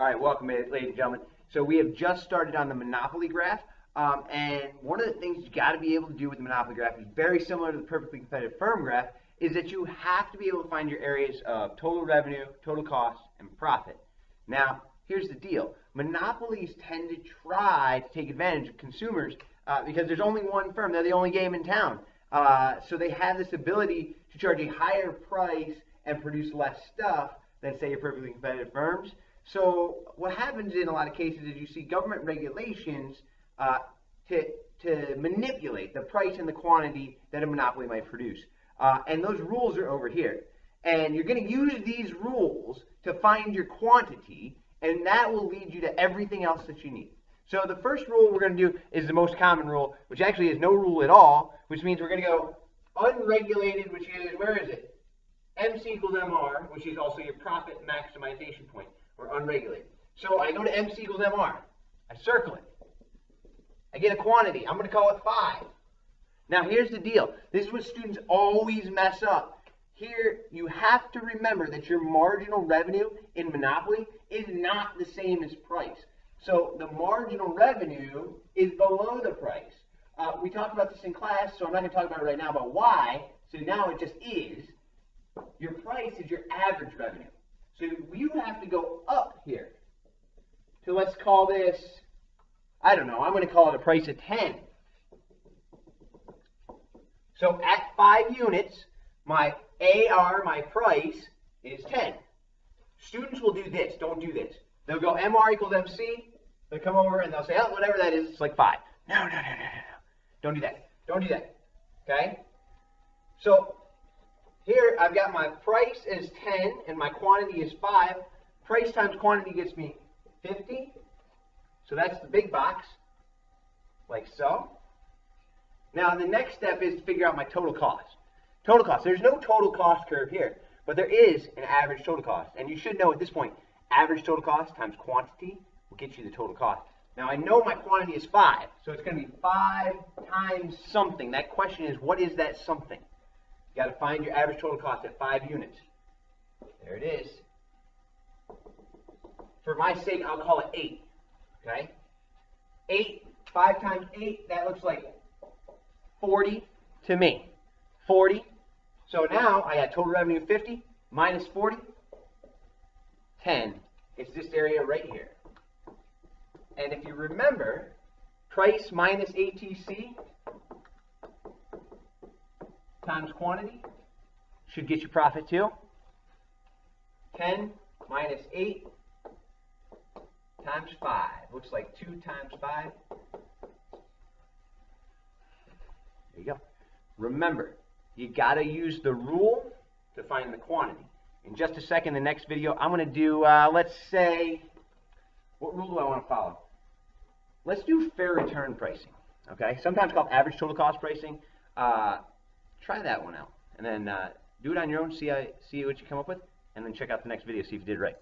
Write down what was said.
All right, welcome, ladies and gentlemen. So we have just started on the monopoly graph, and one of the things you got to be able to do with the monopoly graph is very similar to the perfectly competitive firm graph, is that you have to be able to find your areas of total revenue, total cost, and profit. Now, here's the deal. Monopolies tend to try to take advantage of consumers because there's only one firm. They're the only game in town. So they have this ability to charge a higher price and produce less stuff than, say, your perfectly competitive firms. So what happens in a lot of cases is you see government regulations to manipulate the price and the quantity that a monopoly might produce. And those rules are over here. And you're going to use these rules to find your quantity, and that will lead you to everything else that you need. So the first rule we're going to do is the most common rule, which actually is no rule at all, which means we're going to go unregulated, which is, where is it? MC equals MR, which is also your profit maximization point, or unregulated. So I go to MC equals MR. I circle it. I get a quantity. I'm going to call it 5. Now here's the deal. This is what students always mess up. Here, you have to remember that your marginal revenue in Monopoly is not the same as price. So the marginal revenue is below the price. We talked about this in class, so I'm not going to talk about it right now, but why? So now it just is. Your price is your average revenue. So you have to go up here. So let's call this, I don't know, I'm going to call it a price of 10. So at 5 units, my AR, my price, is 10. Students will do this. Don't do this. They'll go MR equals MC. They'll come over and they'll say, oh, whatever that is, it's like 5. No. Don't do that. Don't do that. Okay? So here I've got my price is 10 and my quantity is 5. Price times quantity gets me 50. So that's the big box, like so. Now the next step is to figure out my total cost. Total cost. There's no total cost curve here, but there is an average total cost. And you should know at this point, average total cost times quantity will get you the total cost. Now I know my quantity is 5, so it's going to be 5 times something. That question is, what is that something? You got to find your average total cost at 5 units. There it is. For my sake, I'll call it 8. Okay? 8, 5 times 8, that looks like 40 to me. 40. So now I got total revenue 50 minus 40, 10. It's this area right here. And if you remember, price minus ATC times quantity should get you profit too. 10 minus 8 times 5. Looks like 2 times 5. There you go. Remember, you got to use the rule to find the quantity. In just a second, the next video, I'm going to do, let's say, what rule do I want to follow? Let's do fair return pricing, okay? Sometimes called average total cost pricing. Try that one out, and then do it on your own, see what you come up with, and then check out the next video, see if you did it right.